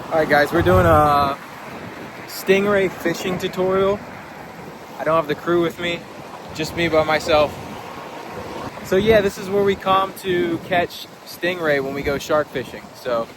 Alright guys, we're doing a stingray fishing tutorial. I don't have the crew with me, just me by myself. So yeah, this is where we come to catch stingray when we go shark fishing. So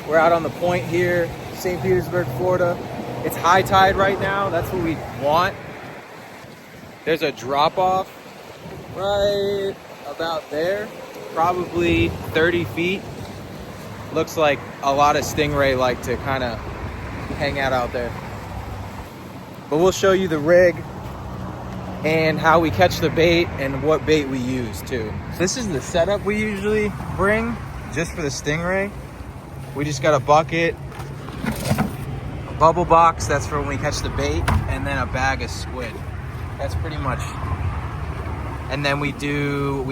we're out on the point here, St. Petersburg, Florida. It's high tide right now, that's what we want. There's a drop off right about there, probably 30 feet. Looks like a lot of stingray like to kind of hang out there. But we'll show you the rig and how we catch the bait and what bait we use too. So this is the setup we usually bring just for the stingray. We just got a bucket, a bubble box, that's for when we catch the bait, and then a bag of squid. That's pretty much. And then we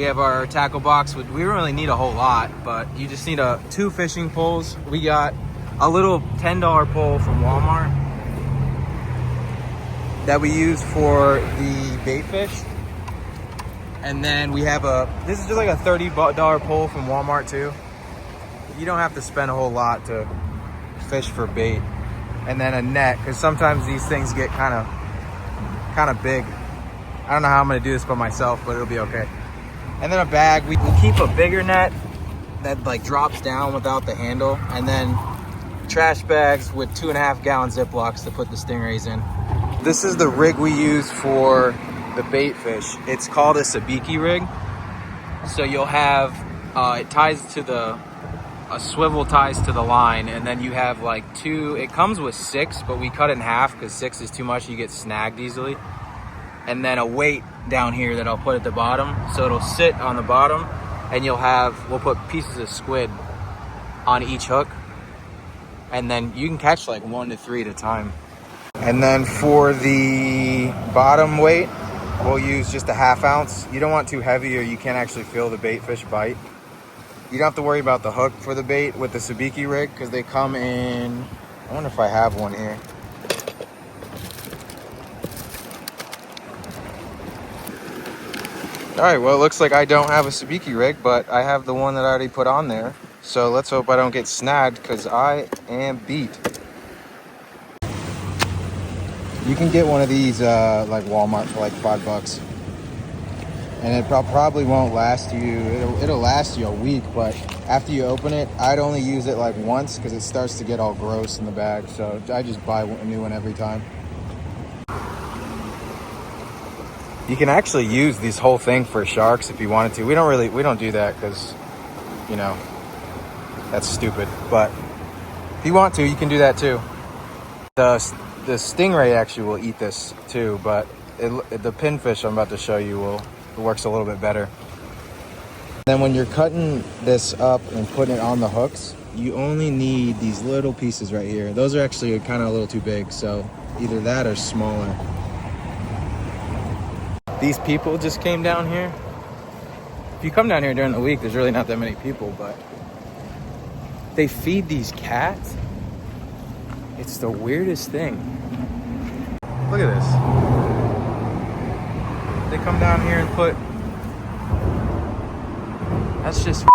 have our tackle box. We don't really need a whole lot, but you just need 2 fishing poles. We got a little $10 pole from Walmart that we use for the bait fish. And then we have this is just like a $30 pole from Walmart too. You don't have to spend a whole lot to fish for bait. And then a net, because sometimes these things get kind of big. I don't know how I'm gonna do this by myself, but it'll be okay. And then a bag. We keep a bigger net that like drops down without the handle, and then trash bags with 2.5 gallon Ziplocs to put the stingrays in. This is the rig we use for the bait fish. It's called a Sabiki rig. So you'll have it ties to a swivel ties to the line, and then you have like 2. It comes with 6, but we cut it in half because 6 is too much. You get snagged easily. And then a weight down here that I'll put at the bottom. So it'll sit on the bottom, and we'll put pieces of squid on each hook. And then you can catch like 1 to 3 at a time. And then for the bottom weight, we'll use just a 1/2 ounce. You don't want too heavy or you can't actually feel the bait fish bite. You don't have to worry about the hook for the bait with the Sabiki rig because they come in, I wonder if I have one here. All right, well, it looks like I don't have a Sabiki rig, but I have the one that I already put on there. So let's hope I don't get snagged because I am beat. You can get one of these like Walmart for like $5. And it probably won't last you, it'll last you a week, but after you open it, I'd only use it like once because it starts to get all gross in the bag. So I just buy a new one every time. You can actually use this whole thing for sharks if you wanted to. We don't do that because, you know, that's stupid. But if you want to, you can do that too. The stingray actually will eat this too, but the pinfish I'm about to show you it works a little bit better. Then when you're cutting this up and putting it on the hooks, you only need these little pieces right here. Those are actually kind of a little too big, so either that or smaller. These people just came down here. If you come down here during the week, there's really not that many people, but they feed these cats. It's the weirdest thing. Look at this. They come down here and put, that's just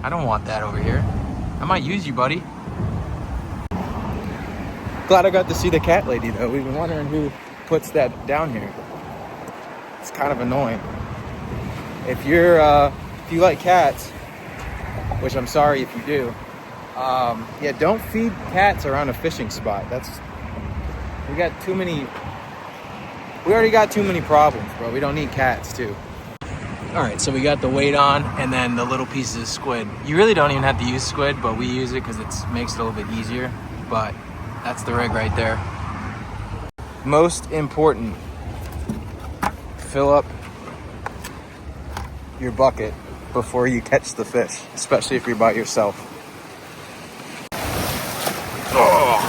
I don't want that over here. I might use you, buddy. Glad I got to see the cat lady though. We've been wondering who puts that down here. It's kind of annoying. If you like cats, which I'm sorry if you do, yeah, don't feed cats around a fishing spot. We already got too many problems, bro. We don't need cats too. All right, so we got the weight on and then the little pieces of squid. You really don't even have to use squid, but we use it because it makes it a little bit easier. But that's the rig right there. Most important, fill up your bucket before you catch the fish, especially if you're by yourself. Oh.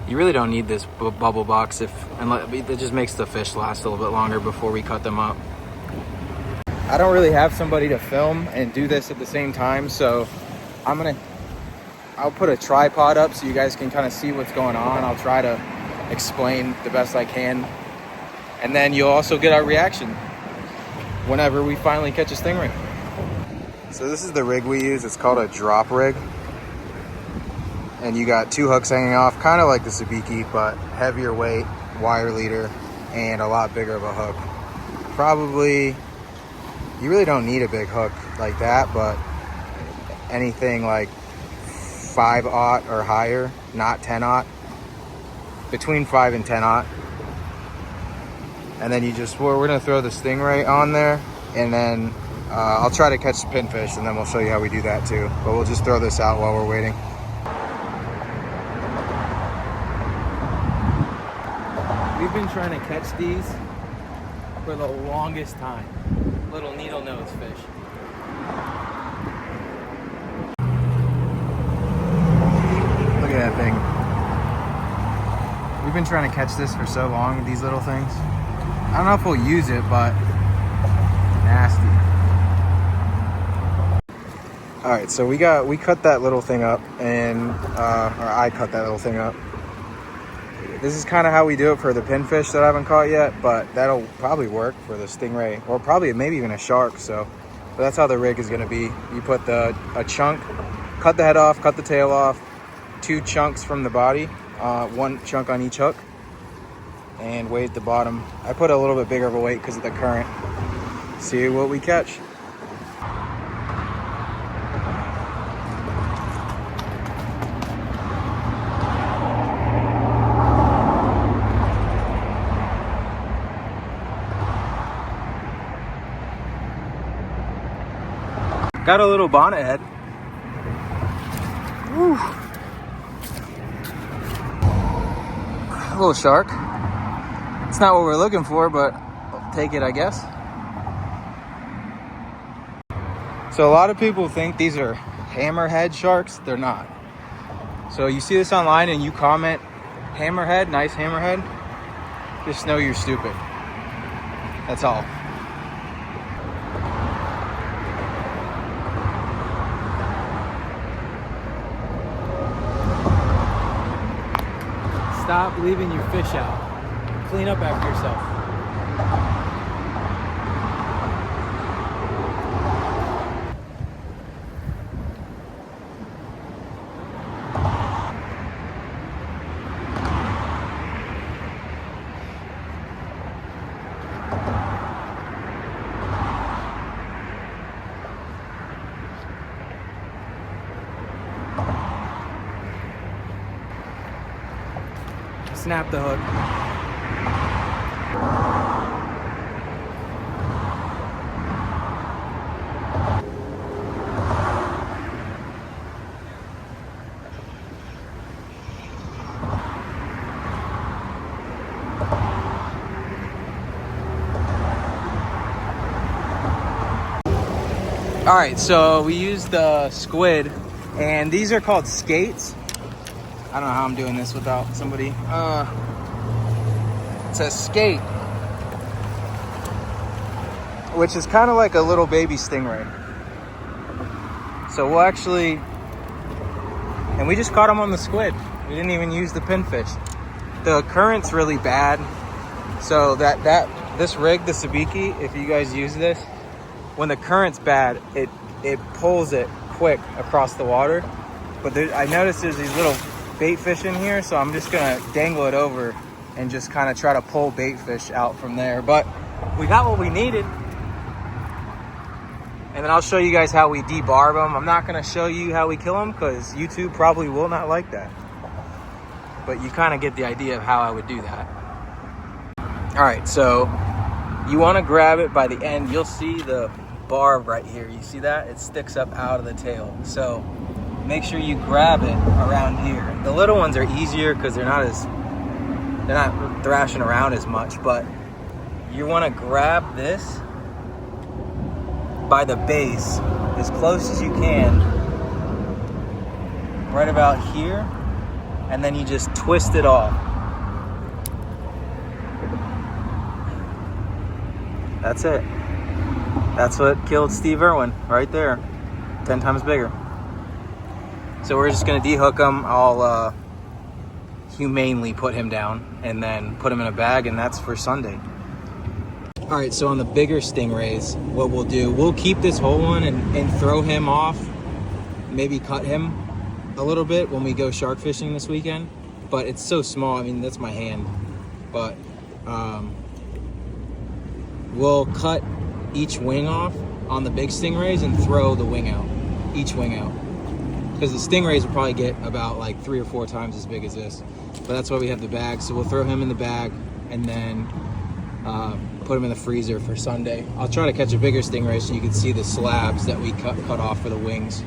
You really don't need this bubble box it just makes the fish last a little bit longer before we cut them up. I don't really have somebody to film and do this at the same time, so I'll put a tripod up so you guys can kind of see what's going on. I'll try to explain the best I can. And then you'll also get our reaction whenever we finally catch a stingray. So this is the rig we use. It's called a drop rig. And you got 2 hooks hanging off, kind of like the Sabiki, but heavier weight, wire leader, and a lot bigger of a hook. Probably, you really don't need a big hook like that, but anything like 5/0 or higher, not 10/0, between 5 and 10/0. And then we're gonna throw the stingray on there, and then I'll try to catch the pinfish, and then we'll show you how we do that too. But we'll just throw this out while we're waiting. We've been trying to catch these for the longest time. Little needle nose fish. Look at that thing. We've been trying to catch this for so long, these little things. I don't know if we'll use it, but nasty. All right, so we cut that little thing up, and or I cut that little thing up. This is kind of how we do it for the pinfish that I haven't caught yet, but that'll probably work for the stingray, or probably maybe even a shark. So, but that's how the rig is going to be. You put a chunk, cut the head off, cut the tail off, 2 chunks from the body, 1 chunk on each hook, and weight the bottom. I put a little bit bigger of a weight because of the current. See what we catch. Got a little bonnet head. Woo. A little shark. It's not what we're looking for, but I'll take it, I guess. So a lot of people think these are hammerhead sharks. They're not. So you see this online and you comment hammerhead, nice hammerhead, just know you're stupid. That's all. Stop leaving your fish out. Clean up after yourself. Snap the hook. All right, so we used the squid, and these are called skates. I don't know how I'm doing this without somebody. It's a skate, which is kind of like a little baby stingray. So we'll actually, and we just caught them on the squid. We didn't even use the pinfish. The current's really bad. So this rig, the Sabiki, if you guys use this, when the current's bad, it pulls it quick across the water. But I noticed there's these little bait fish in here, so I'm just gonna dangle it over and just kind of try to pull bait fish out from there. But we got what we needed. And then I'll show you guys how we debarb them. I'm not gonna show you how we kill them because YouTube probably will not like that. But you kind of get the idea of how I would do that. All right, so you wanna grab it by the end. You'll see the barb right here. You see that? It sticks up out of the tail. So make sure you grab it around here. The little ones are easier because they're not thrashing around as much, but you want to grab this by the base as close as you can, right about here, and then you just twist it off. That's it. That's what killed Steve Irwin right there. 10 times bigger. So we're just gonna dehook him. I'll humanely put him down and then put him in a bag, and that's for Sunday. All right, so on the bigger stingrays, what we'll do, we'll keep this whole one and throw him off, maybe cut him a little bit when we go shark fishing this weekend. But it's so small, I mean, that's my hand. But we'll cut each wing off on the big stingrays and throw the wing out, each wing out. Because the stingrays will probably get about like 3 or 4 times as big as this. But that's why we have the bag. So we'll throw him in the bag and then put him in the freezer for Sunday. I'll try to catch a bigger stingray so you can see the slabs that we cut off for the wings.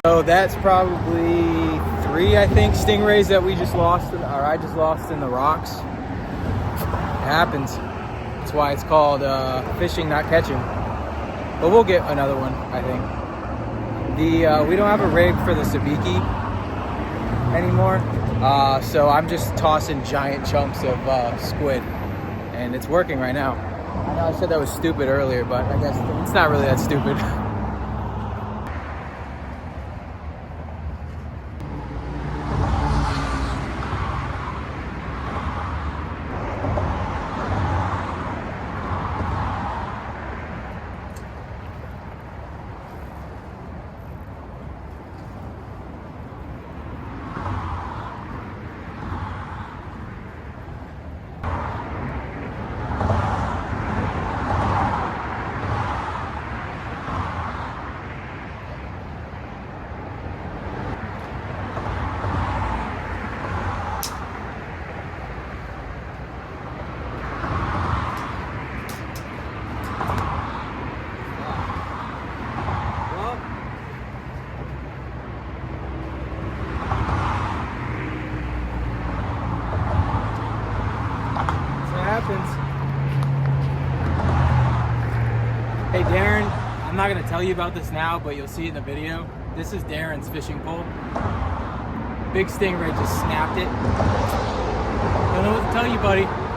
So that's probably 3, I think, stingrays that we just lost, or I just lost in the rocks. It happens. That's why it's called fishing, not catching. But we'll get another one, I think. We don't have a rig for the Sabiki anymore, so I'm just tossing giant chunks of squid, and it's working right now. I know I said that was stupid earlier, but I guess it's not really that stupid. Hey Darren, I'm not gonna tell you about this now, but you'll see it in the video. This is Darren's fishing pole. Big stingray just snapped it. Don't know what to tell you, buddy.